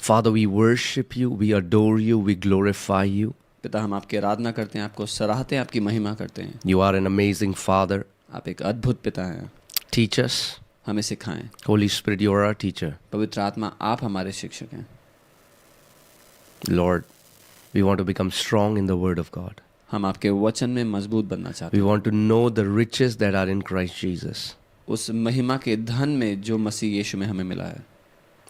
Father, we worship you, we adore you, we glorify you. पिता, हम आपकी आराधना करते हैं, आपको सराहते हैं, आपकी महिमा करते हैं। You are an amazing Father. आप एक अद्भुत पिता हैं। Teach us. हमें सिखाएं। Holy Spirit, you are our teacher. पवित्र आत्मा, आप हमारे शिक्षक हैं। Lord, we want to become strong in the Word of God. हम आपके वचन में मजबूत बनना चाहते We want to know the riches that are in Christ Jesus. हैं, उस महिमा के धन में जो मसीह यीशु में हमें मिला है।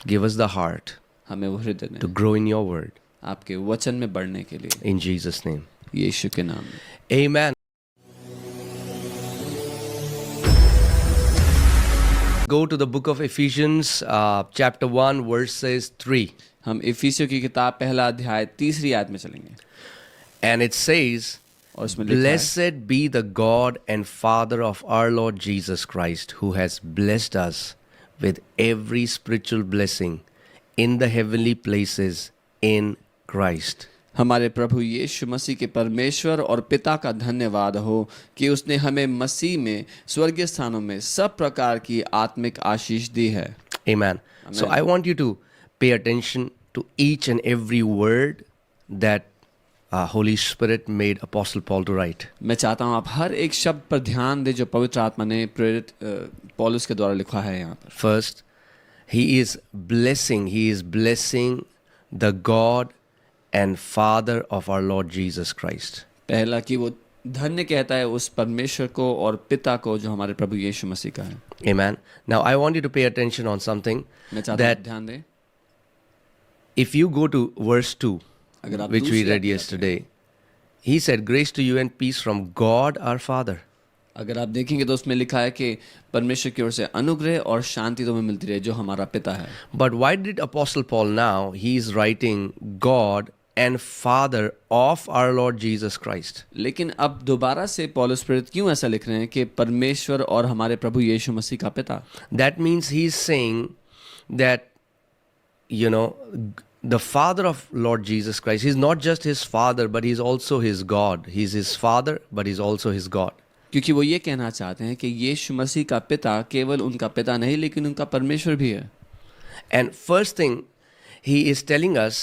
Give us the heart हमें वो हृदय to दें, grow in your Word. आपके वचन में बढ़ने के लिए, In Jesus' name. यीशु के नाम में। Amen. Go to the book of Ephesians, chapter 1, verses 3. हम इफिसियों की किताब पहला अध्याय 3री आयत में चलेंगे And it says, और उसमें लिखा है, Blessed be the God and Father of our Lord Jesus Christ, who has blessed us with every spiritual blessing in the heavenly places in Christ. हमारे प्रभु यीशु मसीह के परमेश्वर और पिता का धन्यवाद हो कि उसने हमें मसीह में स्वर्गीय स्थानों में सब प्रकार की आत्मिक आशीष दी है। Amen. So I want you to pay attention to each and every word that Holy Spirit made Apostle Paul to write. मैं चाहता हूँ आप हर एक शब्द पर ध्यान दें जो पवित्र आत्मा ने प्रेरित पौलुस के द्वारा लिखा है यहाँ पर। First, he is blessing the God and Father of our Lord Jesus Christ. पहला कि वो धन्य कहता है उस परमेश्वर को और पिता को जो हमारे प्रभु यीशु मसीह का है। Amen. Now I want you to pay attention on something मैं चाहता हूँ आप that ध्यान दें, if you go to verse 2, अगर आप which we दूसरी read आयत yesterday, he said, Grace to you and peace from God our Father. अगर आप देखेंगे तो उसमें लिखा है कि परमेश्वर की ओर से अनुग्रह और शांति तुम्हें मिलती रहे जो हमारा पिता है। But why did Apostle Paul now, he is writing God and Father of our Lord Jesus Christ? लेकिन अब दोबारा से पौलुस प्रेरित क्यों ऐसा लिख रहे हैं कि परमेश्वर और हमारे प्रभु यीशु मसीह का पिता? That means he is saying that, you know, the Father of Lord Jesus Christ, he's not just his Father, but he's also his God. He's his Father, but he's also his God. क्योंकि वो ये कहना चाहते हैं कि यीशु मसीह का पिता केवल उनका पिता नहीं लेकिन उनका परमेश्वर भी है। And first thing, he is telling us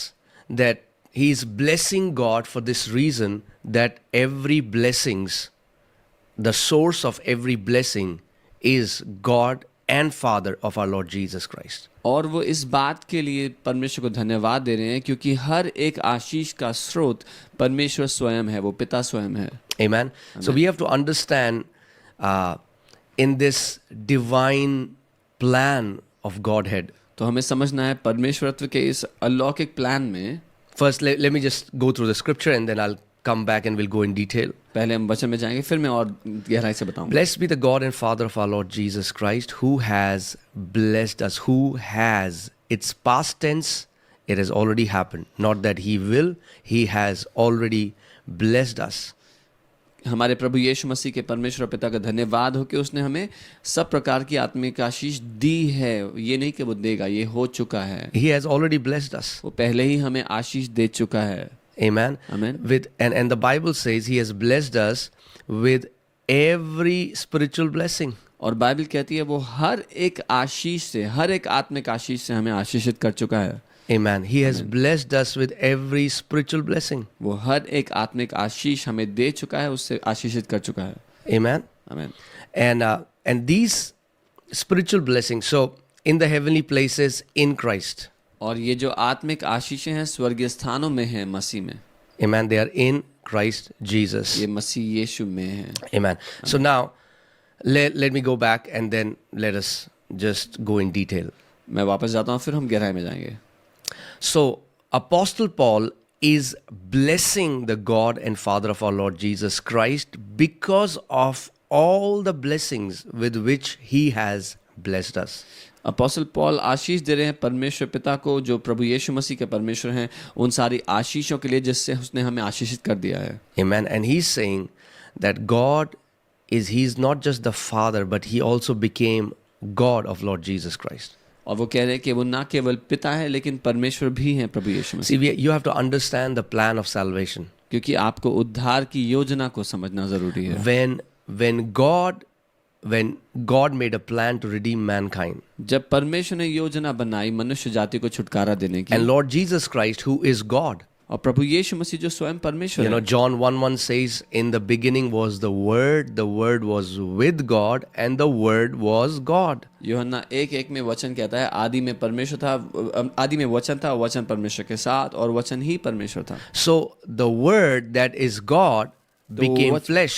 that he is blessing God for this reason that every blessings, the source of every blessing is God and Father of our Lord Jesus Christ. और वो इस बात के लिए परमेश्वर को धन्यवाद दे रहे हैं क्योंकि हर एक आशीष का स्रोत परमेश्वर स्वयं है, वो पिता स्वयं है। Amen. So we have to understand in this divine plan of Godhead. तो हमें समझना है परमेश्वरत्व के इस अलौकिक प्लान में। First, let me just go through the scripture and then I'll come back and we'll go in detail. पहले हम वचन में जाएंगे फिर मैं और गहराई से बताऊंगा। Blessed be the God and Father of our Lord Jesus Christ, who has blessed us, who has, it's past tense, it has already happened. Not that he will, he has already blessed us. हमारे प्रभु यीशु मसीह के परमेश्वर पिता का धन्यवाद हो कि उसने हमें सब प्रकार की आत्मिक आशीष दी है। ये नहीं कि वो देगा, ये हो चुका है। He has already blessed us. वो पहले ही हमें आशीष दे चुका है। Amen. Amen. And the Bible says he has blessed us with every spiritual blessing. और बाइबल कहती है वो हर एक आशीष से, हर एक आत्मिक आशीष से हमें आशीषित कर चुका है। Amen. He has blessed us with every spiritual blessing. वो हर एक आत्मिक आशीष हमें दे चुका है, उससे आशीषित कर चुका है। Amen. आमीन। And these spiritual blessings, so in the heavenly places in Christ. और ये जो आत्मिक आशीषें हैं स्वर्गीय स्थानों में हैं मसीह में। Amen. They are in Christ Jesus. ये मसीह यीशु में हैं। Amen. So now, let me go back and then let us just go in detail. मैं वापस जाता हूँ फिर हम गहराई में जाएंगे। So, Apostle Paul is blessing the God and Father of our Lord Jesus Christ because of all the blessings with which he has blessed us. Apostle Paul आशीष दे रहे हैं परमेश्वर पिता को जो प्रभु यीशु मसीह के परमेश्वर हैं उन सारी आशीषों के लिए जिससे उसने हमें आशीषित कर दिया है। Amen. And he's saying that God he's not just the Father, but he also became God of Lord Jesus Christ. और वो कह रहे हैं कि वो ना केवल पिता है लेकिन परमेश्वर भी हैं प्रभु यीशु मसीह। See, you have to understand the plan of salvation. क्योंकि आपको उद्धार की योजना को समझना जरूरी है। When God when God made a plan to redeem mankind. जब परमेश्वर ने योजना बनाई मनुष्य जाति को छुटकारा देने की, And Lord Jesus Christ, who is God. और प्रभु यीशु मसीह जो स्वयं परमेश्वर You know, है, John 1:1 says, in the beginning was the Word was with God, and the Word was God. यूहन्ना 1:1 में वचन कहता है, आदि में परमेश्वर था, आदि में वचन था, वचन परमेश्वर के साथ, और वचन ही परमेश्वर था। So the Word that is God became what- flesh,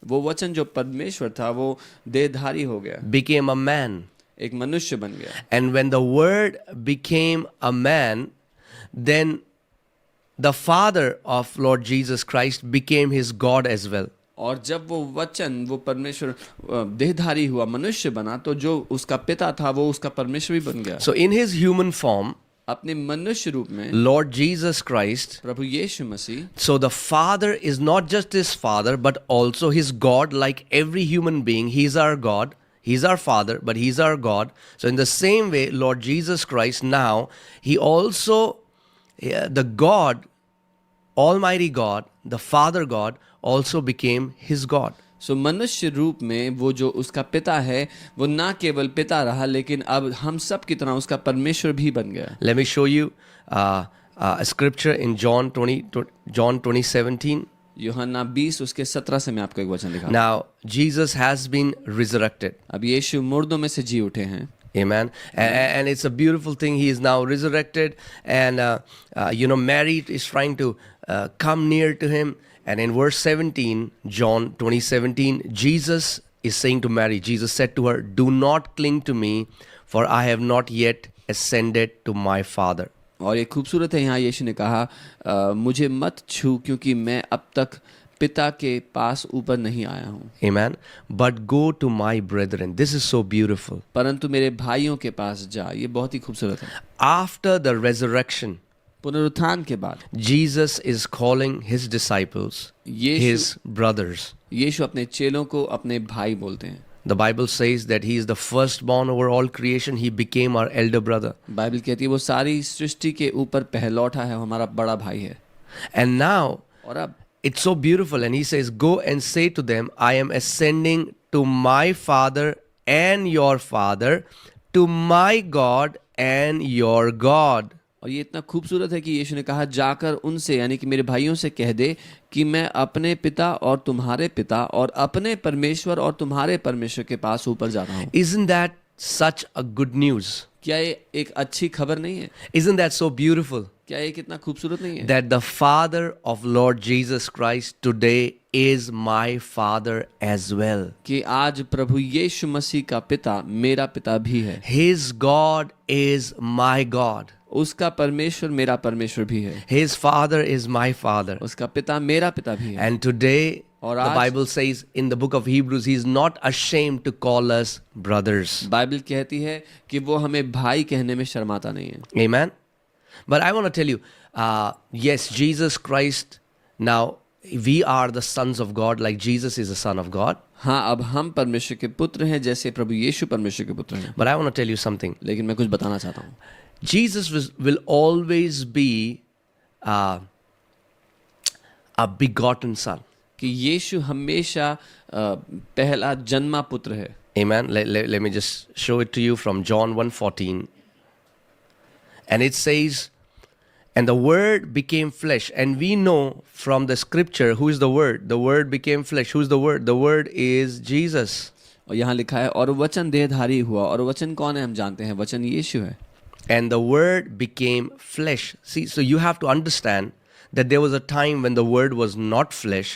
वो वचन जो परमेश्वर था वो देहधारी हो गया, became a man. एक मनुष्य बन गया। And when the Word became a man, then the Father of Lord Jesus Christ became his God as well. और जब वो वचन, वो परमेश्वर देहधारी हुआ, मनुष्य बना, तो जो उसका पिता था वो उसका परमेश्वर भी बन गया। So in his human form, अपने मनुष्य रूप में Lord Jesus Christ, Prabhu Yeshu Masih, so the Father is not just his Father, but also his God, like every human being. He's our God. He's our Father, but he's our God. So in the same way, Lord Jesus Christ now, he also, the God, Almighty God, the Father God, also became his God. सो मनुष्य रूप में वो जो उसका पिता है वो ना केवल पिता रहा, लेकिन अब हम सब की तरह उसका परमेश्वर भी बन गया। Let me show you a scripture in John 20:17. यूहन्ना 20 उसके 17 से मैं आपको एक वचन दिखा। Now, Jesus has been resurrected. अब यीशु मुर्दों में से जी उठे हैं। Amen. And it's a beautiful thing. He is now resurrected. And, Mary is trying to come near to him. And in verse 17, John 20:17, Jesus is saying to Mary, Jesus said to her, "Do not cling to me, for I have not yet ascended to my Father." और ये खूबसूरत है, यहाँ यीशु ने कहा, मुझे मत छू क्योंकि मैं अब तक पिता के पास ऊपर नहीं आया हूँ, Amen. But go to my brethren. This is so beautiful. परंतु मेरे भाइयों के पास जा। ये बहुत ही खूबसूरत है। After the resurrection, पुनरुत्थान के बाद Jesus is calling his disciples, his brothers. यीशु अपने चेलों को अपने भाई बोलते हैं। The Bible says that he is the firstborn over all creation. He became our elder brother. Bible कहती है वो सारी सृष्टि के ऊपर पहलौठा है, हमारा बड़ा भाई है। And now, और अब it's so beautiful. And he says, "Go and say to them, I am ascending to my Father and your Father, to my God and your God." और ये इतना खूबसूरत है कि यीशु ने कहा, जाकर उनसे यानी कि मेरे भाइयों से कह दे कि मैं अपने पिता और तुम्हारे पिता और अपने परमेश्वर और तुम्हारे परमेश्वर के पास ऊपर जा रहा हूँ। Isn't that such a good news? क्या ये एक अच्छी खबर नहीं है? Isn't that so beautiful? क्या ये कितना खूबसूरत नहीं है? That the Father of Lord Jesus Christ today is my Father as well. कि आज प्रभु यीशु मसीह का पिता मेरा पिता भी है। His God is my God. उसका परमेश्वर मेरा परमेश्वर भी है। His Father is my Father. उसका पिता मेरा पिता भी है। And today, और the आज- Bible says in the book of Hebrews, He is not ashamed to call us brothers. Bible कहती है कि वो हमें भाई कहने में शर्माता नहीं है। Amen. But I want to tell you, yes, Jesus Christ, now we are the sons of God, like Jesus is the Son of God. हाँ, अब हम परमेश्वर के पुत्र हैं जैसे प्रभु यीशु परमेश्वर के पुत्र हैं। But I want to tell you something. लेकिन मैं कुछ बताना चाहता हूँ। Jesus will always be a begotten son. कि यीशु हमेशा पहला जन्मा पुत्र है। Amen. Let me just show it to you from John 1:14. And it says, "And the Word became flesh." And we know from the scripture who is the Word. The Word became flesh. Who is the Word? The Word is Jesus. और यहाँ लिखा है, और वचन देहधारी हुआ। और वचन कौन है हम जानते हैं, वचन यीशु है। And the Word became flesh. See, so you have to understand that there was a time when the Word was not flesh.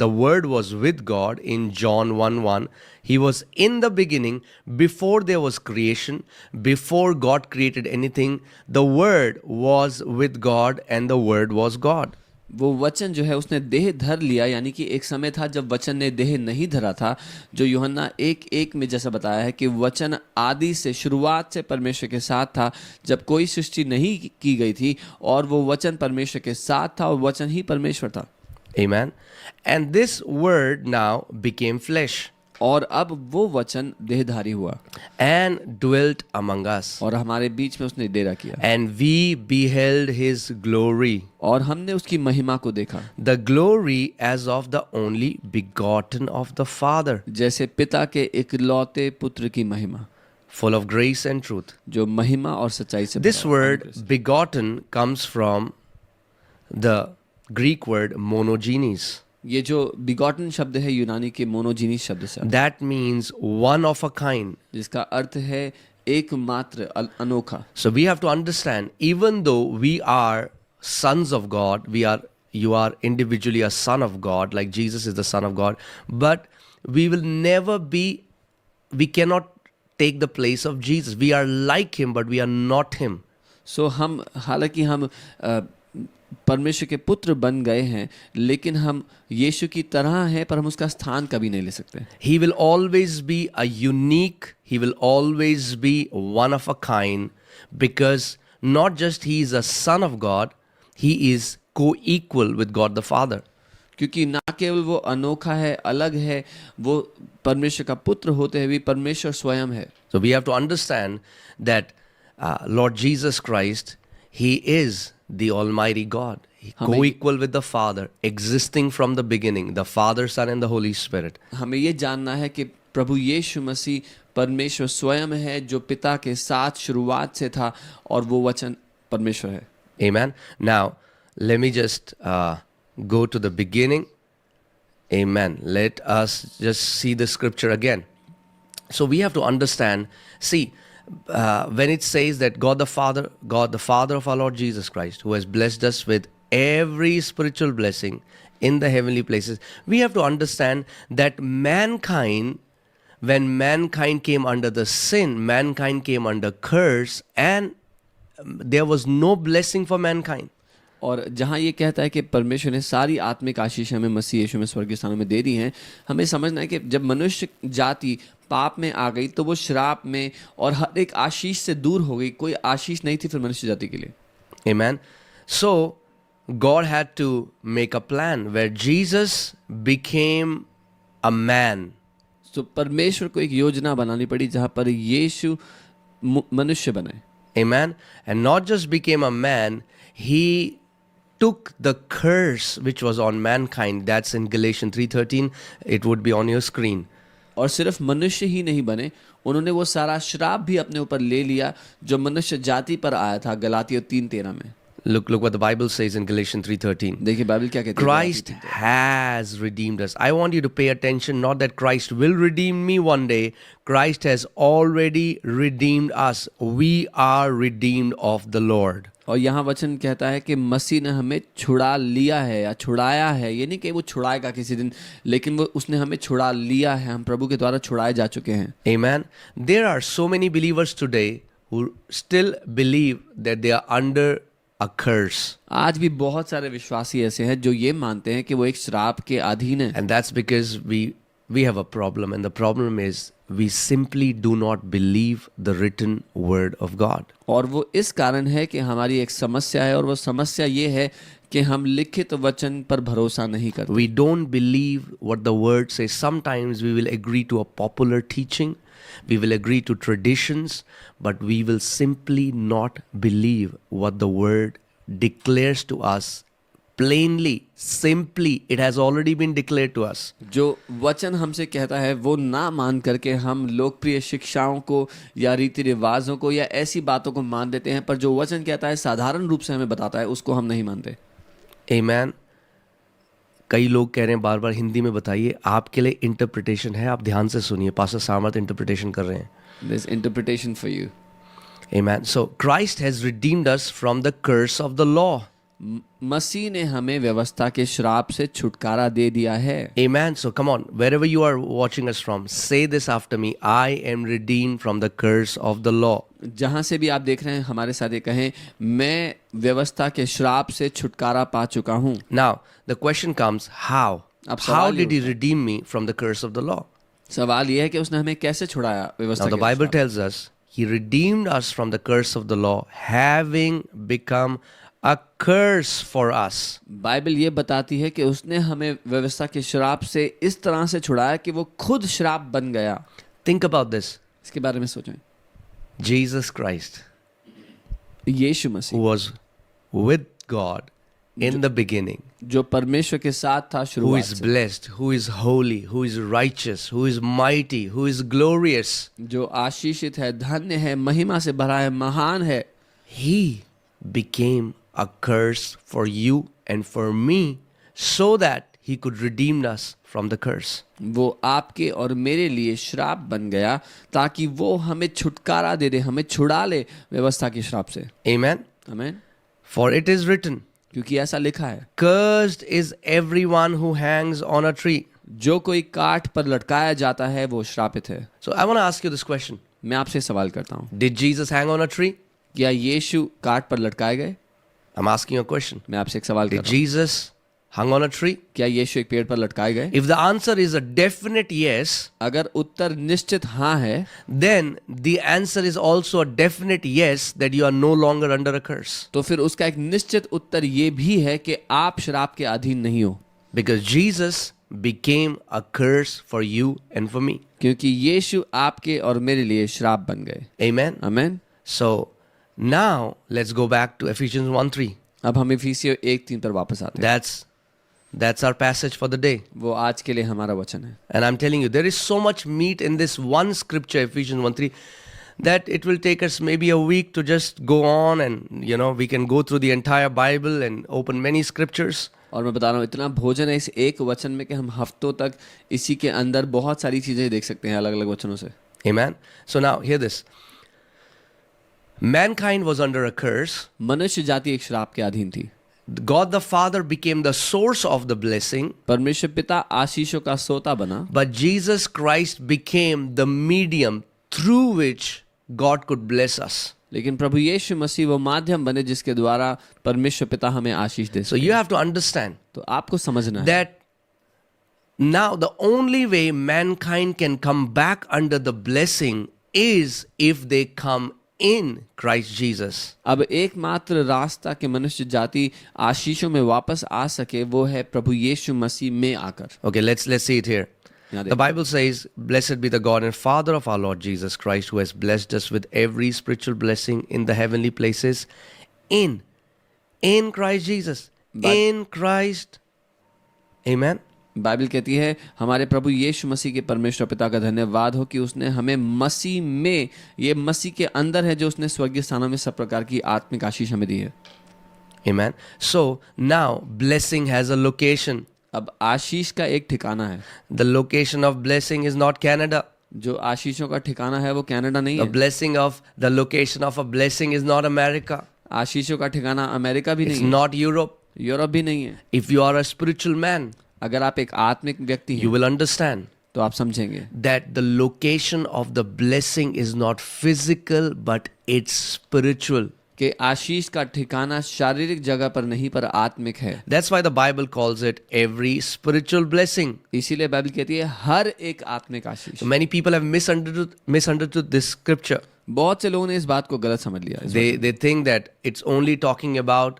The Word was with God in John 1:1. He was in the beginning, before there was creation, before God created anything. The Word was with God and the Word was God. वो वचन जो है उसने देह धर लिया, यानी कि एक समय था जब वचन ने देह नहीं धरा था, जो यूहन्ना 1:1 में जैसा बताया है कि वचन आदि से, शुरुआत से परमेश्वर के साथ था, जब कोई सृष्टि नहीं की गई थी, और वो वचन परमेश्वर के साथ था और वचन ही परमेश्वर था। Amen. And this Word now became flesh. और अब वो वचन देहधारी हुआ and dwelt among us. और हमारे बीच में उसने डेरा किया And we beheld his glory, और हमने उसकी महिमा को देखा, the glory as of the only begotten of the Father, जैसे पिता के इकलौते पुत्र की महिमा, full of grace and truth. जो महिमा और सच्चाई से This भरा। word begotten comes from the Greek word monogenes. ये जो बिगॉटन शब्द है यूनानी के मोनोजीनी शब्द से आता That means one of a kind. है, जिसका अर्थ है एकमात्र अनोखा। So we have to understand, even though we are sons of God, you are individually a son of God, like Jesus is the son of God, but we will never be, we cannot take the place of Jesus. We are like him, but we are not him. सो हम हालांकि हम परमेश्वर के पुत्र बन गए हैं, लेकिन हम यीशु की तरह हैं, पर हम उसका स्थान कभी नहीं ले सकते। He will always be a unique, he will always be one of a kind, because not just he is a son of God, he is co-equal with God the Father. क्योंकि ना केवल वो अनोखा है, अलग है, वो परमेश्वर का पुत्र होते हुए परमेश्वर स्वयं है। So we have to understand that Lord Jesus Christ, he is the Almighty God, co-equal with the Father, existing from the beginning, the Father, Son and the Holy Spirit. हमें ये जानना है कि प्रभु यीशु मसीह परमेश्वर स्वयं है, जो पिता के साथ शुरुआत से था, और वो वचन परमेश्वर है। Amen. Now, let me just go to the beginning. Amen. Let us just see the scripture again. So we have to understand, see, when it says that God the Father of our Lord Jesus Christ, who has blessed us with every spiritual blessing in the heavenly places, we have to understand that mankind, when mankind came under the sin, mankind came under curse, and there was no blessing for mankind. और जहाँ ये कहता है कि परमेश्वर ने सारी आत्मिक आशीष हमें मसीह यीशु में स्वर्गीय स्थानों में दे दी हैं, हमें समझना है कि जब मनुष्य जाति पाप में आ गई तो वो श्राप में और हर एक आशीष से दूर हो गई। कोई आशीष नहीं थी फिर मनुष्य जाति के लिए। Amen. So God had to make a plan where Jesus became a man. तो परमेश्वर को एक योजना बनानी पड़ी जहाँ पर यीशु मनुष्य बने। Amen. And not just became a man, he took the curse which was on mankind. That's in Galatians 3:13. It would be on your screen. और सिर्फ मनुष्य ही नहीं बने, उन्होंने वो सारा श्राप भी अपने ऊपर ले लिया जो मनुष्य जाति पर आया था। गलातियों 3:13 में Look what the Bible says in Galatians 3:13. देखिए बाइबल क्या कहती है। Christ has redeemed us. I want you to pay attention, not that Christ will redeem me one day. Christ has already redeemed us. We are redeemed of the Lord. और यहाँ वचन कहता है कि मसीह ने हमें छुड़ा लिया है या छुड़ाया है। ये नहीं कि वो छुड़ाएगा किसी दिन, लेकिन वो उसने हमें छुड़ा लिया है। हम प्रभु के द्वारा छुड़ाए जा चुके हैं। Amen. There are so many believers today who still believe that they are under a curse. आज भी बहुत सारे विश्वासी ऐसे हैं जो ये मानते हैं कि वो एक श्राप के अधीन है। And that's because we have a problem, and the problem is we simply do not believe the written word of God. और वो इस कारण है कि हमारी एक समस्या है, और वो समस्या ये है कि हम लिखित वचन पर भरोसा नहीं करते। We don't believe what the word says. Sometimes we will agree to a popular teaching, we will agree to traditions, but we will simply not believe what the word declares to us plainly, simply. It has already been declared to us. जो वचन हमसे कहता है वो ना मान करके हम लोकप्रिय शिक्षाओं को या रीति रिवाजों को या ऐसी बातों को मान देते हैं, पर जो वचन कहता है साधारण रूप से हमें बताता है उसको हम नहीं मानते। Amen. कई लोग कह रहे हैं बार बार हिंदी में बताइए। आपके लिए इंटरप्रिटेशन है, आप ध्यान से सुनिए। पास्टर सामर्थ इंटरप्रिटेशन कर रहे हैं। There's interpretation for you. Amen. So Christ has redeemed us from the curse of the law. मसीह ने हमें व्यवस्था के श्राप से छुटकारा दे दिया है। Amen. So come on, wherever you are watching us from, say this after me. I am redeemed from the curse of the law. जहां से भी आप देख रहे हैं हमारे साथ ये कहें, मैं व्यवस्था के श्राप से छुटकारा पा चुका हूं। Now the question comes, how? अब How सवाल ये did he redeem me from the curse of the law? सवाल ये है कि उसने हमें कैसे छुड़ाया व्यवस्था Now the के Bible श्राप। tells us he redeemed us from the curse of the law, having become a curse for us. Bible ये बताती है कि उसने हमें व्यवस्था के श्राप से इस तरह से छुड़ाया कि वो खुद श्राप बन गया। Think about this. इसके बारे में सोचें। Jesus Christ, Yeshu who Masih was with God in the beginning, जो परमेश्वर के साथ था who शुरुआत is से, blessed, who is holy, who is righteous, who is mighty, who is glorious, जो आशीषित है, धन्य है, महिमा से भरा है, महान है, he became a curse for you and for me so that he could redeem us from the curse. वो आपके और मेरे लिए श्राप बन गया ताकि वो हमें छुटकारा दे दे, हमें छुड़ा ले व्यवस्था के श्राप से। Amen. आमीन। For it is written, क्योंकि ऐसा लिखा है, cursed is everyone who hangs on a tree. जो कोई काठ पर लटकाया जाता है वो श्रापित है। So I want to ask you this question. मैं आपसे सवाल करता हूँ, Did Jesus hang on a tree? क्या यीशु काठ पर लटकाए गए? I'm asking you a question. मैं आपसे एक सवाल कर Did रहा हूँ, Jesus hung on a tree? क्या यीशु एक पेड़ पर लटकाए गए? If the answer is a definite yes, अगर उत्तर निश्चित हाँ है, then the answer is also a definite yes that you are no longer under a curse. तो फिर उसका एक निश्चित उत्तर ये भी है कि आप श्राप के अधीन नहीं हो, Because Jesus became a curse for you and for me. क्योंकि यीशु आपके और मेरे लिए श्राप बन गए। Amen. आमीन। So now let's go back to Ephesians 1:3. अब हम इफिसियों 1:3 पर वापस आते हैं। That's our passage for the day. वो आज के लिए हमारा वचन है। And I'm telling you, there is so much meat in this one scripture, Ephesians 1:3, that it will take us maybe a week to just go on and, we can go through the entire Bible and open many scriptures. और मैं बता रहा हूँ, इतना भोजन है इस एक वचन में कि हम हफ्तों तक इसी के अंदर बहुत सारी चीजें देख सकते हैं अलग अलग वचनों से। Amen. So now, hear this. Mankind was under a curse. मनुष्य जाति एक श्राप के अधीन थी। God the Father became the source of the blessing, परमेश्वर पिता आशीषों का सोता बना, but Jesus Christ became the medium through which God could bless us. लेकिन प्रभु यीशु मसीह वो माध्यम बने जिसके द्वारा परमेश्वर पिता हमें आशीष दे So सके। you have to understand तो आपको समझना है that now the only way mankind can come back under the blessing is if they come in Christ Jesus. अब एकमात्र रास्ता कि मनुष्य जाति आशीषों में वापस आ सके वो है प्रभु यीशु मसीह में आकर। Okay, let's see it here. यहाँ The देखो। Bible says, "Blessed be the God and Father of our Lord Jesus Christ, who has blessed us with every spiritual blessing in the heavenly places in Christ Jesus." In Christ. Amen. Bible कहती है, हमारे प्रभु यीशु मसीह के परमेश्वर पिता का धन्यवाद हो कि उसने हमें मसीह में, ये मसीह के अंदर है जो उसने स्वर्गीय स्थानों में सब प्रकार की आत्मिक आशीष हमें दी है। Amen. So now blessing has a location. अब आशीष का एक ठिकाना है। The location of blessing is not Canada. जो आशीषों का ठिकाना है वो कनाडा नहीं The है। blessing of the location of a blessing is not America. आशीषों का ठिकाना अमेरिका भी It's नहीं है, not Europe. यूरोप भी नहीं है। If you are a spiritual man, अगर आप एक आत्मिक व्यक्ति you हैं will understand तो आप समझेंगे that the location of the blessing is not physical but it's spiritual. कि आशीष का ठिकाना शारीरिक जगह पर नहीं पर आत्मिक है। That's why the Bible calls it every spiritual blessing. इसीलिए बाइबल कहती है हर एक आत्मिक आशीष। So many people have misunderstood this scripture. बहुत से लोगों ने इस बात को गलत समझ लिया। They think that it's only talking about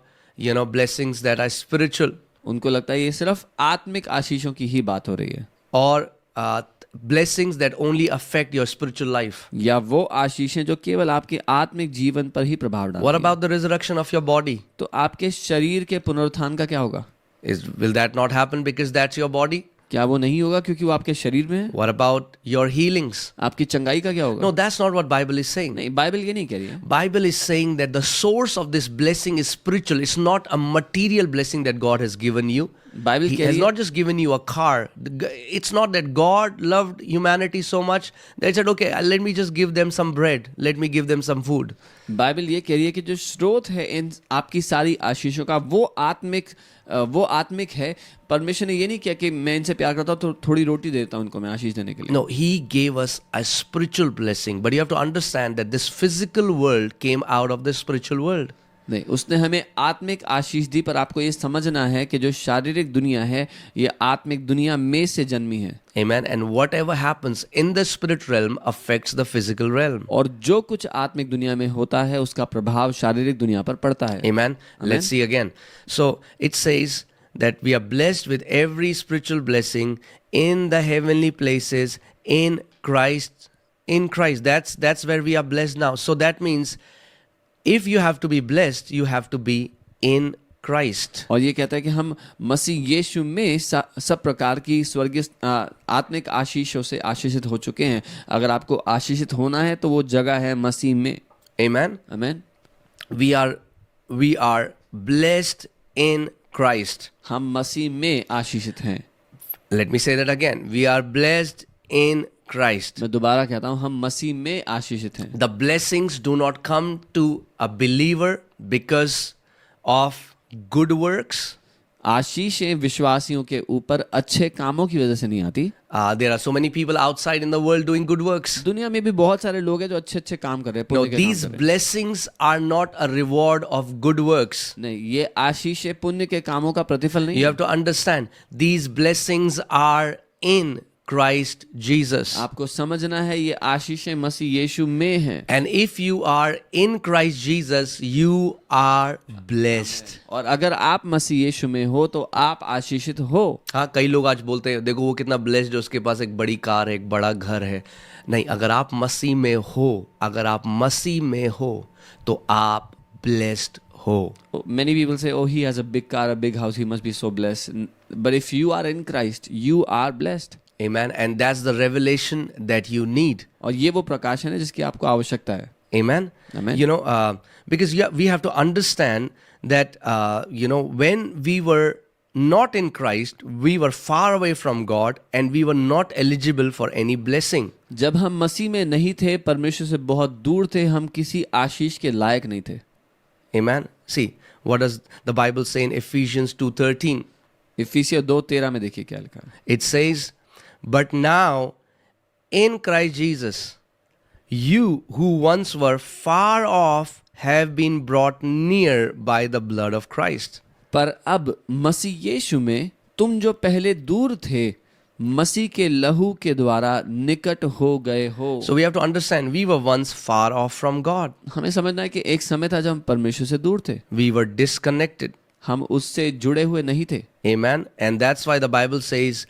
blessings that are spiritual उनको लगता है ये सिर्फ आत्मिक आशीषों की ही बात हो रही है, or blessings that only affect your spiritual life. या वो आशीषें जो केवल आपके आत्मिक जीवन पर ही प्रभाव डालती What हैं। about the resurrection of your body? तो आपके शरीर के पुनरुत्थान का क्या होगा? Will that not happen because that's your body? क्या वो नहीं होगा क्योंकि वो आपके शरीर में है? What about your healings? आपकी चंगाई का क्या होगा? No, that's not what Bible is saying. नहीं, बाइबल ये नहीं कह रही है। Bible is saying that the source of this blessing is spiritual. It's not a material blessing that God has given you. Bible He कह has रही है not just given you a car. It's not that God loved humanity so much that he said, okay, let me just give them some bread. Let me give them some food. Bible ये कह रही है कि जो स्रोत है इन आपकी सारी आशीषों का वो आत्मिक है। परमेश्वर ने ये नहीं किया कि मैं इनसे प्यार करता हूँ तो थोड़ी रोटी देता हूँ उनको मैं आशीष देने के लिए। No, he gave us a spiritual blessing. But you have to understand that this physical world came out of the spiritual world. नहीं, उसने हमें आत्मिक आशीष दी, पर आपको ये समझना है कि जो शारीरिक दुनिया है ये आत्मिक दुनिया में से जन्मी है। Amen. And whatever happens in the spirit realm affects the physical realm. और जो कुछ आत्मिक दुनिया में होता है उसका प्रभाव शारीरिक दुनिया पर पड़ता है। Amen. Let's see again. So it says that we are blessed with every spiritual blessing in the heavenly places in Christ. In Christ. That's where we are blessed now. So that means if you have to be blessed, you have to be in Christ. और ये कहता है कि हम मसीह यीशु में सब प्रकार की स्वर्गीय आत्मिक आशीषों से आशीषित हो चुके हैं। अगर आपको आशीषित होना है तो वो जगह है मसीह में। Amen. आमीन। We are blessed in Christ. हम मसीह में आशीषित हैं। Let me say that again. We are blessed in Christ. मैं दोबारा कहता हूँ, हम मसीह में आशीषित हैं। The blessings do not come to a believer because of good works. आशीषें विश्वासियों के ऊपर अच्छे कामों की वजह से नहीं आती। There are so many people outside in the world doing good works. दुनिया में भी बहुत सारे लोग हैं जो अच्छे अच्छे काम कर रहे हैं, No, पुण्य के काम these कर रहे हैं। blessings are not a reward of good works. नहीं, ये आशीषें पुण्य के कामों का प्रतिफल नहीं You है। have to understand, these blessings are in Christ Jesus. आपको समझना है ये आशीषें मसीह यीशु में हैं। And if you are in Christ Jesus, you are blessed. और अगर आप मसीह यीशु में हो तो आप आशीषित हो। हाँ, कई लोग आज बोलते हैं देखो वो कितना ब्लेस्ड है, उसके पास एक बड़ी कार है, एक बड़ा घर है। नहीं, अगर आप मसीह में हो, अगर आप मसीह में हो तो आप ब्लेस्ड हो। Many people say, oh, he has a big car, a big house, he must be so blessed. But if you are in Christ, you are blessed. Amen. And that's the revelation that you need. और ये वो प्रकाशन है जिसकी आपको आवश्यकता है। Amen. Amen. You know, because we have to understand that, when we were not in Christ, we were far away from God and we were not eligible for any blessing. जब हम मसीह में नहीं थे, परमेश्वर से बहुत दूर थे, हम किसी आशीष के लायक नहीं थे। Amen. See, what does the Bible say in Ephesians 2:13? इफिसियों 2:13 में देखिए क्या लिखा है। It says, but now in Christ Jesus, you who once were far off have been brought near by the blood of Christ. पर अब मसीह यीशु में तुम जो पहले दूर थे, मसीह के लहू के द्वारा निकट हो गए हो। So we have to understand, we were once far off from God. हमें समझना है कि एक समय था जब हम परमेश्वर से दूर थे, We were disconnected. हम उससे जुड़े हुए नहीं थे। Amen. And that's why the Bible says,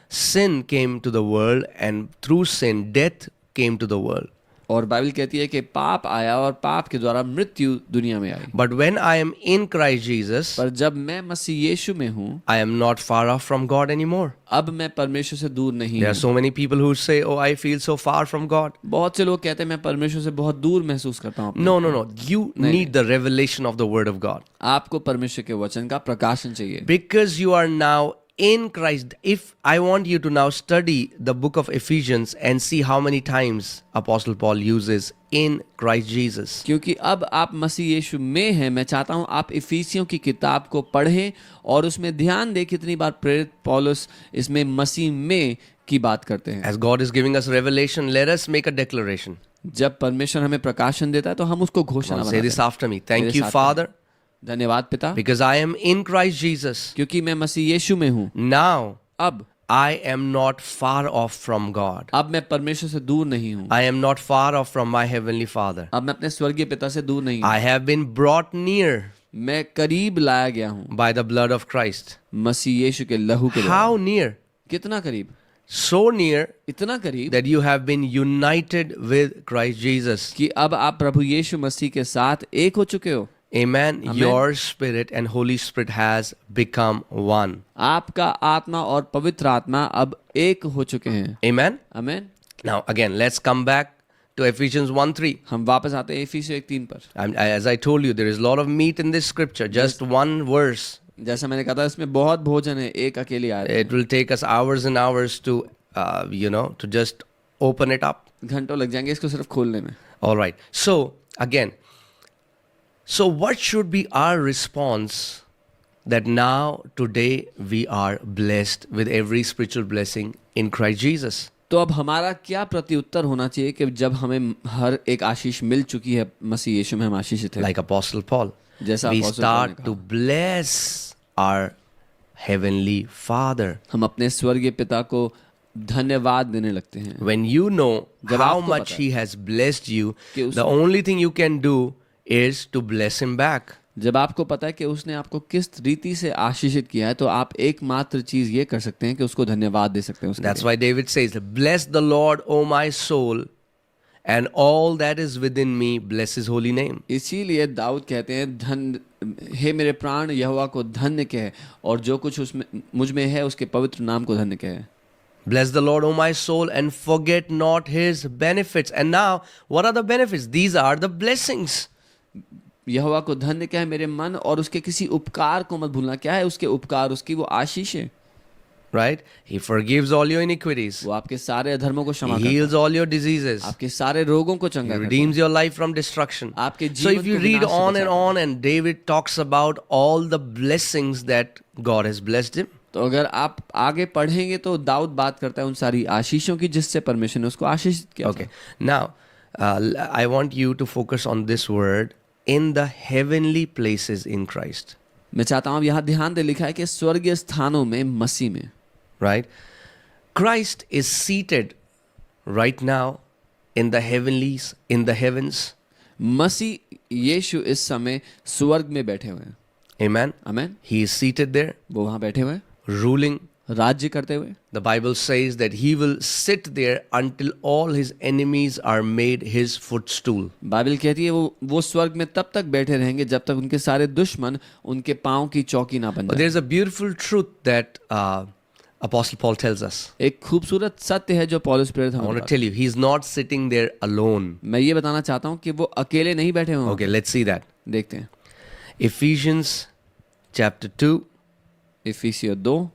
sin came to the world, and through sin, death came to the world. और बाइबल कहती है कि पाप आया और पाप के द्वारा मृत्यु दुनिया में आई। But when I am in Christ Jesus, पर जब मैं मसीह यीशु में हूँ, I am not far off from God anymore. अब मैं परमेश्वर से दूर नहीं There are हूँ। so many people who say, oh, I feel so far from God. बहुत से लोग कहते हैं मैं परमेश्वर से बहुत दूर महसूस करता हूँ। No. You need the revelation of the Word of God. आपको परमेश्वर के वचन का प्रकाशन चाहिए। Because you are now in Christ. If I want you to now study the book of Ephesians and see how many times Apostle Paul uses in Christ Jesus. क्योंकि अब आप मसीह यीशु में हैं, मैं चाहता हूं आप इफिसियों की किताब को पढ़ें और उसमें ध्यान दें कितनी बार प्रेरित पौलुस इसमें मसीह में की बात करते हैं। As God is giving us revelation, let us make a declaration. जब परमेश्वर हमें प्रकाशन देता है तो हम उसको घोषणा Say बनाते this हैं। after me. Thank मेरे you, साथ Father, धन्यवाद पिता, because I am in Christ Jesus. क्योंकि मैं मसीह यीशु में हूँ। Now अब I am not far off from God. अब मैं परमेश्वर से दूर नहीं हूँ। I am not far off from my heavenly Father. अब मैं अपने स्वर्गीय पिता से दूर नहीं हूँ। I have been brought near मैं करीब लाया गया हूँ by the blood of Christ. मसीह यीशु के लहू के द्वारा। How near? कितना करीब? So near इतना करीब that you have been united with Christ Jesus. कि अब आप प्रभु यीशु मसीह के साथ एक हो चुके हो। Amen. Your spirit and Holy Spirit has become one. आपका आत्मा और पवित्र आत्मा अब एक हो चुके हैं। Amen. आमीन। Now again, let's come back to Ephesians 1:3. हम वापस आते हैं इफिसियों 1:3 पर। As I told you, there is a lot of meat in this scripture. Just one verse. जैसा मैंने कहा था इसमें बहुत भोजन है, एक अकेली आयत। It will take us hours and hours to, to just open it up. घंटों लग जाएंगे इसको सिर्फ खोलने में। All right. So again, what should be our response that now today we are blessed with every spiritual blessing in Christ Jesus? तो अब हमारा क्या प्रत्युत्तर होना चाहिए कि जब हमें हर एक आशीष मिल चुकी है, मसीह यीशु में हम आशीषित हैं, Like Apostle Paul, जैसा we अपोस्तल पौल ने start to कहा, bless our heavenly Father. हम अपने स्वर्गीय पिता को धन्यवाद देने लगते हैं। When you know जब how आपको much पता है He has blessed you, कि उस- the only thing you can do is to bless Him back. जब आपको पता है कि उसने आपको किस रीति से आशीषित किया है, तो आप एकमात्र चीज ये कर सकते हैं कि उसको धन्यवाद दे सकते हैं उसके That's लिए। why David says, "Bless the Lord, O my soul, and all that is within me, bless His holy name." इसीलिए दाऊद कहते हैं, हे मेरे प्राण यहोवा को धन्य कह, और जो कुछ उसमें मुझ में है उसके पवित्र नाम को धन्य कह। Bless the Lord, O my soul, and forget not His benefits. And now, what are the benefits? These are the blessings. यहोवा को धन्य कह मेरे मन, और उसके किसी उपकार को मत भूलना। क्या है उसके उपकार? उसकी वो आशीष है। Right? He forgives all your iniquities. वो आपके सारे अधर्मों को क्षमा He करता heals all your diseases. है, आपके सारे रोगों को He चंगा करता है। redeems your life from destruction. आपके So जीवन if you को read विनाश से on and बचाता है। on, and David talks about all the blessings that God has blessed him. तो अगर आप आगे पढ़ेंगे तो दाऊद बात करता है उन सारी आशीषों की जिससे परमेश्वर ने उसको आशीषित किया Okay. Now, I want you to focus on this word, in the heavenly places in Christ. मैं चाहता हूँ यहाँ ध्यान दे, लिखा है कि स्वर्गीय स्थानों में मसीह में। Right? Christ is seated right now in the heavenlies, in the heavens. मसीह यीशु इस समय स्वर्ग में बैठे हुए हैं। Amen. आमीन। He is seated there, वो वहाँ बैठे हुए हैं, ruling. राज्य करते हुए। The Bible says that he will sit there until all his enemies are made his footstool. Bible कहती है वो स्वर्ग में तब तक बैठे रहेंगे जब तक उनके सारे दुश्मन उनके पांव की चौकी ना बन But जाए। there's a beautiful truth that Apostle Paul tells us. एक खूबसूरत सत्य है जो पौलुस प्रेरित I हमें want to बताता tell you, he's not sitting there alone. है। मैं ये बताना चाहता हूँ कि वो अकेले नहीं बैठे हुए हैं। Okay, let's see that. देखते हैं Ephesians chapter 2, इफिसियों 2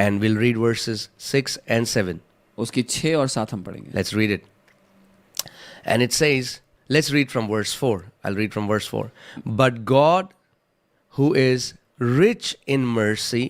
and we'll read verses 6 and 7. उसकी 6 और 7 हम पढ़ेंगे। Let's read it. And it says, let's read from verse 4. I'll read from verse 4. But God, who is rich in mercy,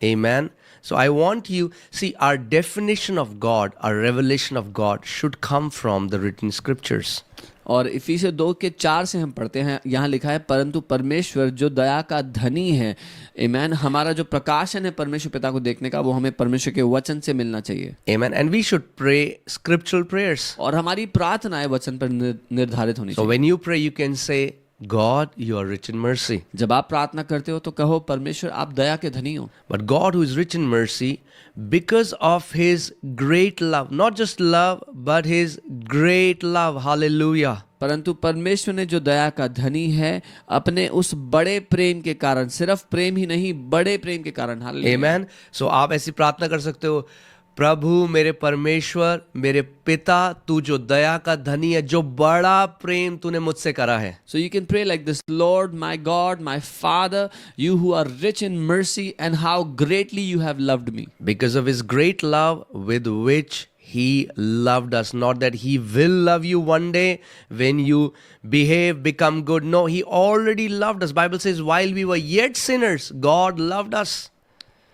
amen. So I want you, see, our definition of God, our revelation of God should come from the written scriptures. और इफिसियों 2 के 4 से हम पढ़ते हैं, यहाँ लिखा है, परंतु परमेश्वर जो दया का धनी है, आमीन, हमारा जो प्रकाशन है परमेश्वर पिता को देखने का, वो हमें परमेश्वर के वचन से मिलना चाहिए। Amen. And we should pray scriptural prayers. और हमारी प्रार्थनाएं वचन पर निर्धारित होनी So चाहिए। when you pray, you can say, God, you are rich in mercy. जब आप प्रार्थना करते हो तो कहो, परमेश्वर आप दया के धनी हो। But God, who is rich in mercy, because of his great love, not just love, but his great love, hallelujah. परंतु परमेश्वर ने जो दया का धनी है, अपने उस बड़े प्रेम के कारण, सिर्फ प्रेम ही नहीं, बड़े प्रेम के कारण, हालेलुया। Amen. So आप ऐसी प्रार्थना कर सकते हो, प्रभु मेरे परमेश्वर, मेरे पिता, तू जो दया का धनी है, जो बड़ा प्रेम तूने मुझसे करा है। So you can pray like this, Lord, my God, my Father, you who are rich in mercy, and how greatly you have loved me. Because of his great love with which he loved us. Not that he will love you one day when you behave, become good. No, he already loved us. Bible says, while we were yet sinners, God loved us.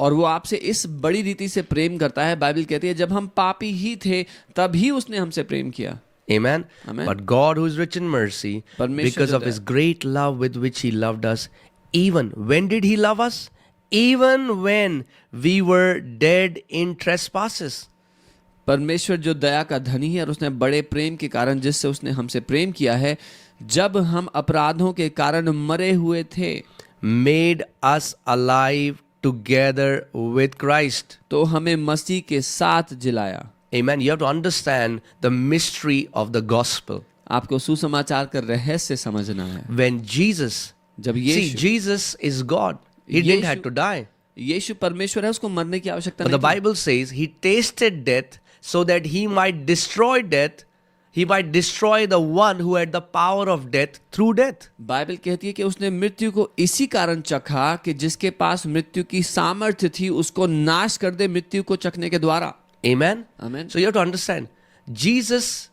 और वो आपसे इस बड़ी रीति से प्रेम करता है। Bible कहती है जब हम पापी ही थे तभी उसने हमसे प्रेम किया। Amen. Amen. But God, who is rich in mercy, परमेश्वर because जो of his Daya- great love with which he loved us, even when did he love us? Even when we were dead in trespasses. परमेश्वर जो दया का धनी है और उसने बड़े प्रेम के कारण जिससे उसने हमसे प्रेम किया है, जब हम अपराधों के कारण मरे हुए थे, Made us alive together with Christ. तो हमें मसीह के साथ जिलाया। Amen. You have to understand the mystery of the gospel. आपको सुसमाचार का रहस्य समझना है। When Jesus, जब see, Yeshu Jesus is God. He didn't have to die. यीशु परमेश्वर है, उसको मरने की आवश्यकता But the नहीं थी। Bible says he tasted death so that he might destroy death. He might destroy the one who had the power of death through death. Bible कहती है कि उसने मृत्यु को इसी कारण चखा कि जिसके पास मृत्यु की सामर्थ्य थी उसको नाश कर दे मृत्यु को चखने के द्वारा। Amen. आमीन। So you have to understand, Jesus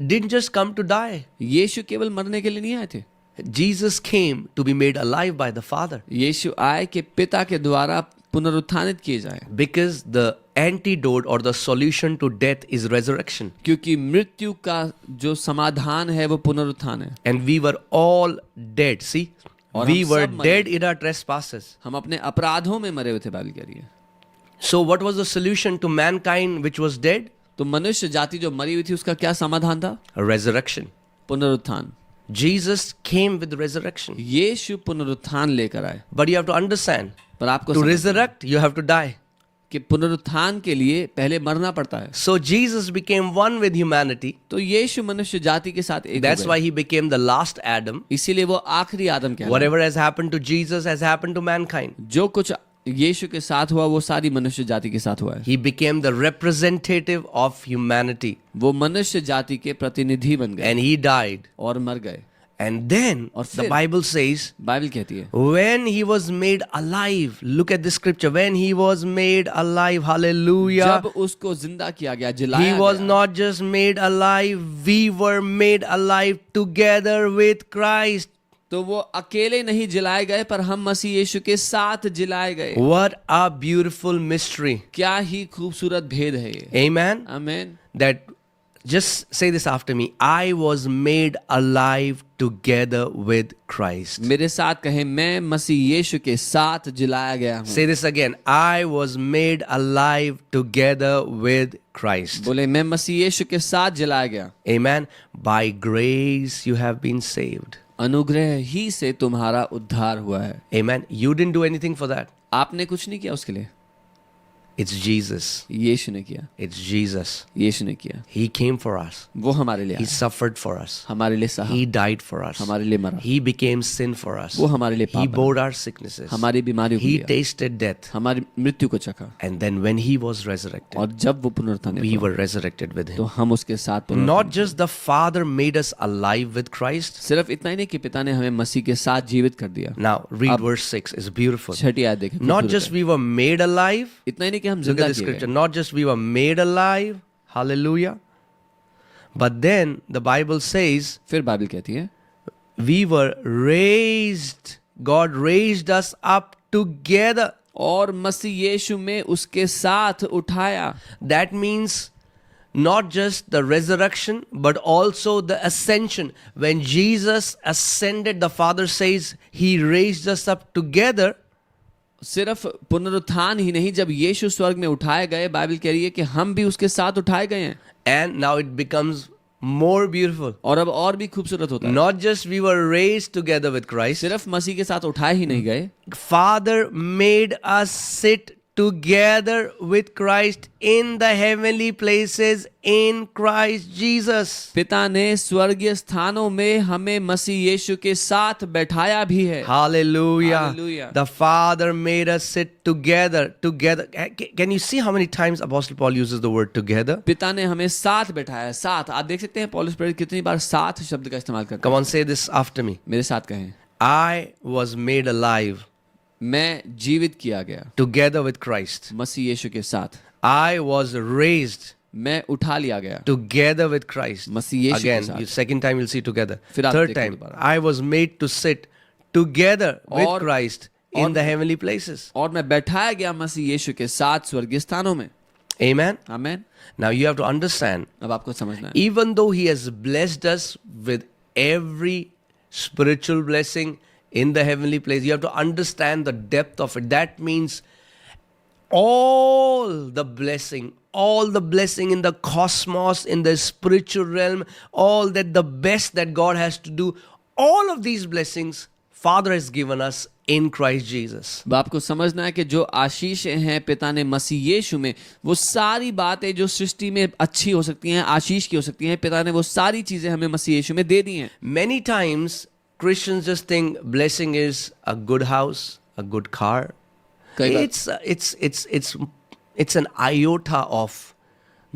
didn't just come to die. यीशु केवल मरने के लिए नहीं आए थे। Jesus came to be made alive by the Father. यीशु आए कि पिता के द्वारा पुनरुत्थानित किए जाए। Because the antidote or the solution to death is resurrection. क्योंकि मृत्यु का जो समाधान है वो पुनरुत्थान है। And we were all dead. See? और We हम were सब मरे। dead in our trespasses. हम अपने अपराधों में मरे हुए थे, बाइबल कह रही है। So what was the solution to mankind which was dead? तो मनुष्य जाति जो मरी हुई थी उसका क्या समाधान था? A resurrection. पुनरुत्थान। Jesus came with resurrection. यीशु पुनरुत्थान लेकर आए। But you have to understand, पर आपको to समझना resurrect, you have to die. कि पुनरुत्थान के लिए पहले मरना पड़ता है। So Jesus became one with humanity. तो यीशु मनुष्य जाति के साथ एक That's हो why गए। he became the last Adam. इसीलिए वो आखिरी आदम कहलाए। Whatever has happened to Jesus has happened to mankind. जो कुछ यीशु के साथ हुआ वो सारी मनुष्य जाति के साथ हुआ है। He became the representative of humanity. वो मनुष्य जाति के प्रतिनिधि बन गए And he died. और मर गए। And then और the फिर- Bible says, बाइबल कहती है when he was made alive, look at the scripture, when he was made alive, hallelujah. जब उसको जिंदा किया गया, He जिलाया was गया, not just made alive, we were made alive together with Christ. तो वो अकेले नहीं जिलाए गए पर हम मसीह यीशु के साथ जिलाए गए। What a beautiful mystery. क्या ही खूबसूरत भेद है ये। Amen. आमीन। That just say this after me. I was made alive together with Christ. मेरे साथ कहें, मैं मसीह यीशु के साथ जिलाया गया हूँ। Say this again. I was made alive together with Christ. बोले, मैं मसीह यीशु के साथ जिलाया गया। Amen. By grace you have been saved. अनुग्रह ही से तुम्हारा उद्धार हुआ है। Amen. You didn't do anything for that. आपने कुछ नहीं किया उसके लिए, It's Jesus. यीशु ने किया। It's Jesus. यीशु ने किया। He came for us. वो हमारे लिए He आया, suffered for us. हमारे लिए सहा, He died for us. हमारे लिए मरा, He became sin for us. वो हमारे लिए He पाप बना, bore our sicknesses. हमारी बीमारियों को He लिया, tasted death. हमारी मृत्यु को चखा। And then when he was resurrected, और जब वो पुनरुत्थान we हुआ, were resurrected with तो him. हम उसके साथ पुनरुत्थान Not just the Father made us alive with Christ. सिर्फ इतना ही नहीं कि पिता ने हमें मसीह के साथ जीवित कर दिया। Now read verse 6. It's beautiful. छठी आयत देखें, Not खूबसूरत just है। we were made alive. इतना ही नहीं कि हम Look जिंदा at the किए scripture. गए, Not just we were made alive. Hallelujah. But then the Bible says फिर बाइबल कहती है we were raised. God raised us up together. और मसीह यीशु में उसके साथ उठाया। That means not just the resurrection, but also the ascension. When Jesus ascended, the Father says he raised us up together. सिर्फ पुनरुत्थान ही नहीं, जब यीशु स्वर्ग में उठाए गए, बाइबल कह रही है कि हम भी उसके साथ उठाए गए हैं। And now it becomes more beautiful. और अब और भी खूबसूरत होता है। Not just we were raised together with Christ, सिर्फ मसीह के साथ उठाए ही नहीं गए, Father made us sit together with Christ in the heavenly places in Christ Jesus. पिता ने स्वर्गीय स्थानों में हमें मसीह यीशु के साथ बैठाया भी है। Hallelujah. Hallelujah. The Father made us sit together. Can you see how many times Apostle Paul uses the word together? पिता ने हमें साथ बैठाया। साथ, आप देख सकते हैं पौलुस प्रेरित कितनी बार साथ शब्द का इस्तेमाल करता Come on, say this after me. है। मेरे साथ कहें, I was made alive मैं जीवित किया गया together with Christ. मसीह यीशु के साथ, I was raised मैं उठा लिया गया together with Christ. मसीह यीशु के Again, साथ। second time you'll see together. फिर आप Third देखोगे time, दोबारा। I was made to sit together with और- Christ in the heavenly places. और मैं बैठाया गया मसीह यीशु के साथ स्वर्गीय स्थानों में। Amen. आमीन। Now you have to understand, अब आपको समझना है, even though He has blessed us with every spiritual blessing in the heavenly place, you have to understand the depth of it. That means all the blessing in the cosmos, in the spiritual realm, all that the best that God has to do, all of these blessings Father has given us in Christ Jesus. अब आपको समझना है कि जो आशीषें हैं पिता ने मसीह यीशु में, वो सारी बातें जो सृष्टि में अच्छी हो सकती हैं, आशीष की हो सकती हैं, पिता ने वो सारी चीजें हमें मसीह यीशु में दे दी हैं। Many times Christians just think blessing is a good house, a good car. कई बार It's an iota of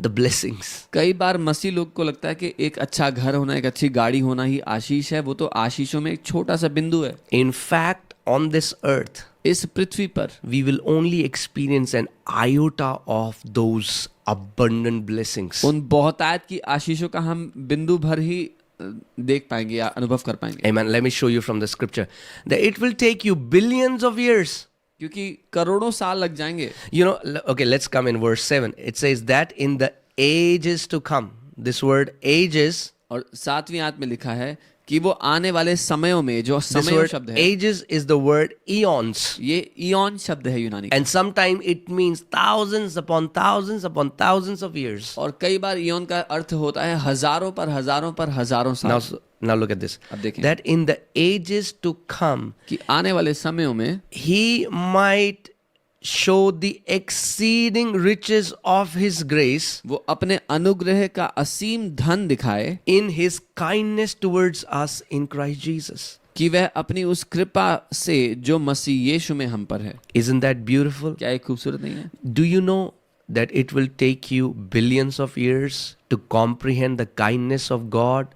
the blessings. कई बार मसीह लोग को लगता है कि एक अच्छा घर होना, एक अच्छी गाड़ी होना ही आशीष है। वो तो आशीषों में एक छोटा सा बिंदु है। In fact, on this earth, इस पृथ्वी पर we will only experience an iota of those abundant blessings. उन बहुतायत की आशीषों का हम बिंदु भर ही देख पाएंगे या अनुभव कर पाएंगे। Amen. Let me show you from the scripture that it will take you billions of years. क्योंकि करोड़ों साल लग जाएंगे. You know, okay, let's come in verse 7. It says that in the ages to come. This word ages, और 7वीं आयत में लिखा है कि वो आने वाले समयों में, जो this समय word शब्द है, ages is the word eons. ये ईओन शब्द है यूनानी का. And sometimes it means thousands upon thousands upon thousands of years. और कई बार ईओन का अर्थ होता है हजारों पर हजारों पर हजारों Now, साल. now look at this. अब देखें That in the ages to come, कि आने वाले समयों में he might show the exceeding riches of his grace वो अपने अनुग्रह का असीम धन दिखाए in his kindness towards us in Christ Jesus. कि वह अपनी उस कृपा से जो मसीह यीशु में हम पर है. Isn't that beautiful? क्या ये खूबसूरत नहीं है? Do you know that it will take you billions of years to comprehend the kindness of God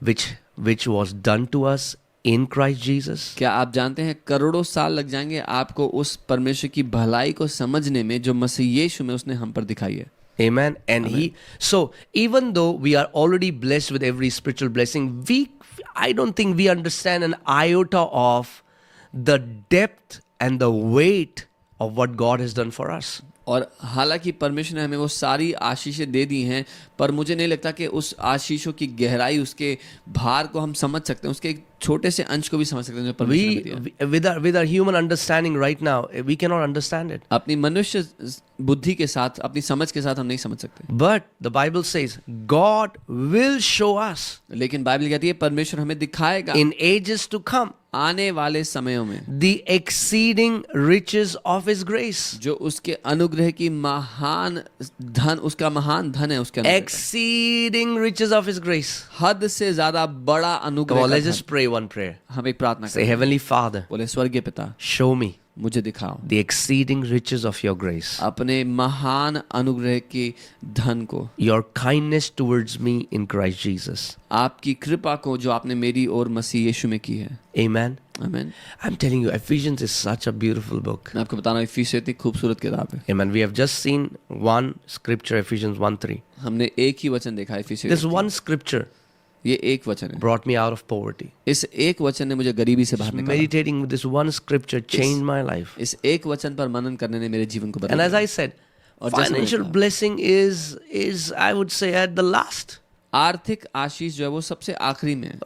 which was done to us in Christ Jesus? क्या आप जानते हैं करोड़ों साल लग जाएंगे आपको उस परमेश्वर की भलाई को समझने में जो मसीह यीशु में उसने हम पर दिखाई है. Amen. And so even though we are already blessed with every spiritual blessing, I don't think we understand an iota of the depth and the weight of what God has done for us. और हालांकि परमेश्वर ने हमें वो सारी आशीषें दे दी हैं, पर मुझे नहीं लगता कि उस आशीषों की गहराई, उसके भार को हम समझ सकते हैं, उसके एक छोटे से अंश को भी समझ सकते हैं जो परमेश्वर ने दिया. With our human understanding right now, we cannot understand it. अपनी मनुष्य बुद्धि के साथ, अपनी समझ के साथ हम नहीं समझ सकते. But the Bible says God will show us लेकिन बाइबल कहती है परमेश्वर हमें दिखाएगा in ages to come आने वाले समयों में the exceeding riches of his grace. जो उसके अनुग्रह की महान धन, उसका महान धन है, उसके अनुग्रह का. Exceeding riches of his grace. हद से ज्यादा बड़ा Come अनुग्रह on, का let's धन. just pray one prayer. हम एक प्रार्थना Say, करें. Heavenly Father, बोले स्वर्गीय पिता, show me मुझे दिखाओ the exceeding riches of your grace, अपने महान अनुग्रह के धन को, your kindness towards me in Christ Jesus. आपकी कृपा को जो आपने मेरी और मसीह यीशु में की है. Amen. आमीन. I'm telling you, Ephesians is such a beautiful book. मैं आपको बता रहा हूँ इफिसियों इतनी खूबसूरत किताब है. Amen. We have just seen one scripture, Ephesians 1:3. हमने एक ही वचन देखा इफिसियों. This one scripture ये एक वचन है. brought me out of poverty. इस एक वचन ने मुझे गरीबी से बाहर निकाला. Meditating with this one scripture changed my life. इस एक वचन पर मनन करने ने मेरे जीवन को And बदला. as I said, और जैसे मैंने financial कहा, blessing is I would say at the last. आर्थिक आशीष जो है वो सबसे आखिरी में है.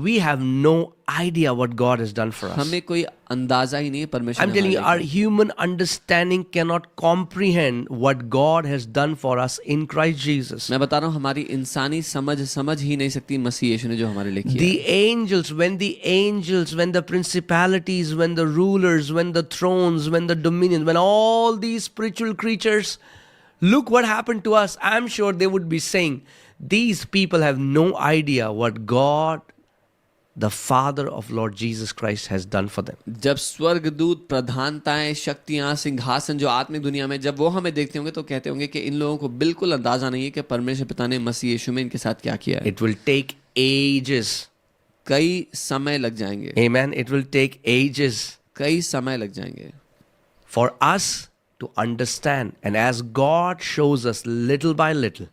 We have no idea what God has done for us. हमें कोई अंदाजा ही नहीं है परमेश्वर I'm ने telling you, हमारे our human understanding cannot comprehend what God has done for us in Christ Jesus. मैं बता रहा हूँ हमारी इंसानी समझ ही नहीं सकती मसीह यीशु ने जो हमारे लिए किया. The angels, when the principalities, when the rulers, when the thrones, when the dominions, when all these spiritual creatures, look what happened to us, I'm sure they would be saying, these people have no idea what God, the Father of Lord Jesus Christ, has done for them. जब स्वर्गदूत, प्रधानताएं, शक्तियां, सिंहासन जो आत्मिक दुनिया में जब वो हमें देखते होंगे तो कहते होंगे कि इन लोगों को बिल्कुल अंदाजा नहीं है कि परमेश्वर पिता ने मसीह यीशु में इनके साथ क्या किया है. It will take ages. कई समय लग जाएंगे. Amen. It will take ages कई समय लग जाएंगे for us to understand. And as God shows us little by little,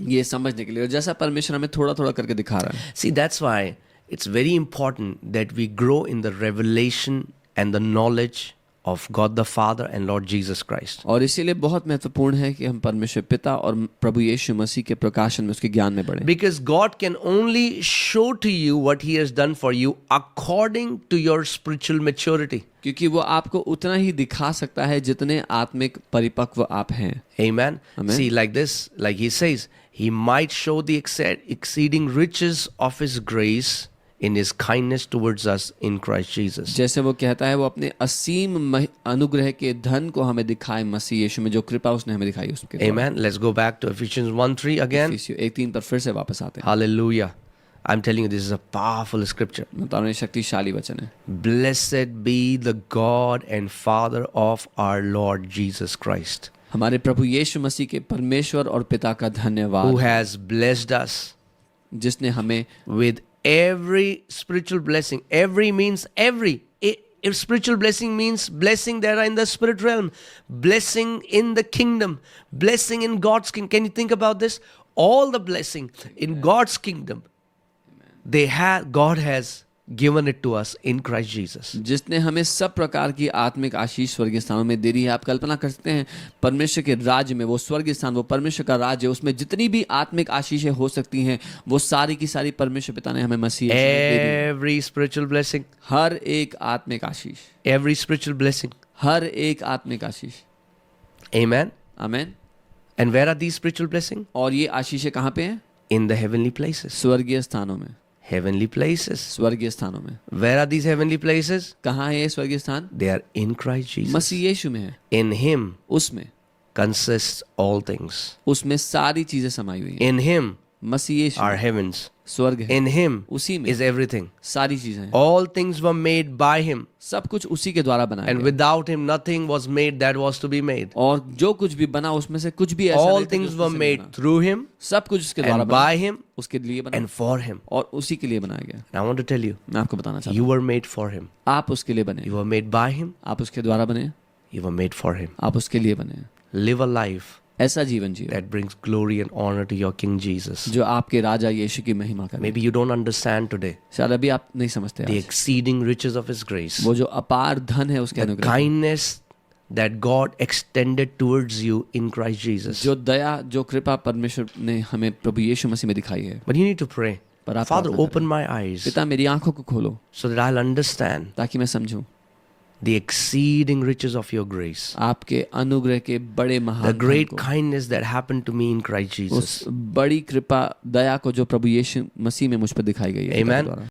ये समझने के लिए. और जैसा परमेश्वर हमें थोड़ा थोड़ा करके दिखा रहा है. see, that's why it's very important that we grow in the revelation and the knowledge of God the Father and Lord Jesus Christ. और इसीलिए बहुत महत्वपूर्ण है कि हम परमेश्वर पिता और प्रभु यीशु मसीह के प्रकाशन में उसके ज्ञान में बढ़ें. Because God can only show to you what He has done for you according to your spiritual maturity. क्योंकि वो आपको उतना ही दिखा सकता है जितने आत्मिक परिपक्व आप हैं. Amen. Amen. See, like this, like He says, He might show the exceeding riches of His grace in His kindness towards us in Christ Jesus. जैसे वो कहता है वो अपने असीम अनुग्रह के धन को हमें दिखाए मसीह यीशु में, जो कृपा उसने हमें दिखाई उसके द्वारा. Amen. Let's go back to Ephesians 1:3 again. इफिसियों 1:3 पर फिर से वापस आते हैं. Hallelujah. I'm telling you, this is a powerful scripture. मैं बता रहा हूँ ये शक्तिशाली वचन है. Blessed be the God and Father of our Lord Jesus Christ, हमारे प्रभु यीशु मसीह के परमेश्वर और पिता का who धन्यवाद, has blessed us जिसने हमें with every spiritual blessing. Every means every. If spiritual blessing means blessing that are in the spirit realm, blessing in the kingdom, blessing in God's kingdom. Can you think about this? All the blessing in God's kingdom, God has given it to us in Christ Jesus. जिसने हमें सब प्रकार की आत्मिक आशीष स्वर्गीय स्थानों में दे दी है। आप कल्पना कर सकते हैं परमेश्वर के राज्य में, वो स्वर्गीय स्थान, वो परमेश्वर का राज्य, उसमें जितनी भी आत्मिक आशीषें हो सकती हैं वो सारी की सारी परमेश्वर पिता ने हमें मसीह यीशु में दे दी है। Every spiritual blessing, हर एक आत्मिक आशीष, every spiritual blessing. हर एक आत्मिक आशीष। Amen. Amen. And where are these spiritual blessings? और ये आशीषें कहाँ पे हैं? In the heavenly places. स्वर्गीय स्थानों में। Heavenly places. स्वर्गीय स्थानों में। Where are these heavenly places? कहाँ है ये स्वर्गीय स्थान? They are in Christ Jesus. मसीह यीशु में है। In Him उसमें consists all things. उसमें सारी चीजें समाई हुई हैं। In Him Masih Yeshu are heavens. स्वर्ग है। In Him उसी में is everything. सारी चीजें हैं। All things were made by Him. सब कुछ उसी के द्वारा बनाया And गया। without Him, nothing was made that was to be made. और जो कुछ भी बना उसमें से कुछ भी ऐसा All नहीं था जो things उसमें were से made बना। through Him सब कुछ उसके द्वारा and बना, by Him उसके लिए बना and for Him. और उसी के लिए बनाया गया। And I want to tell you, मैं आपको बताना चाहता you हूँ, were made for Him. आप उसके लिए बने, You were made by Him. आप उसके द्वारा बने, You were made for Him. आप उसके लिए बने। Live a life ऐसा जीवन जियो that brings glory and honor to your King Jesus. जो आपके राजा यीशु की महिमा करे। Maybe you don't understand today शायद अभी आप नहीं समझते the आज। exceeding riches of His grace, वो जो अपार धन है उसके the अनुग्रह, kindness that God extended towards you in Christ Jesus. जो दया, जो कृपा परमेश्वर ने हमें प्रभु यीशु मसीह में दिखाई है। But you need to pray. पर आप Father, प्रार्थना open my eyes पिता मेरी आंखों को खोलो so that I'll understand ताकि मैं समझूं the exceeding riches of your grace, आपके अनुग्रह के बड़े the महान धन great को, kindness that happened to me in Christ उस Jesus. बड़ी कृपा दया को जो प्रभु यीशु मसीह में मुझ पर दिखाई गई है पिता के Amen. द्वारा।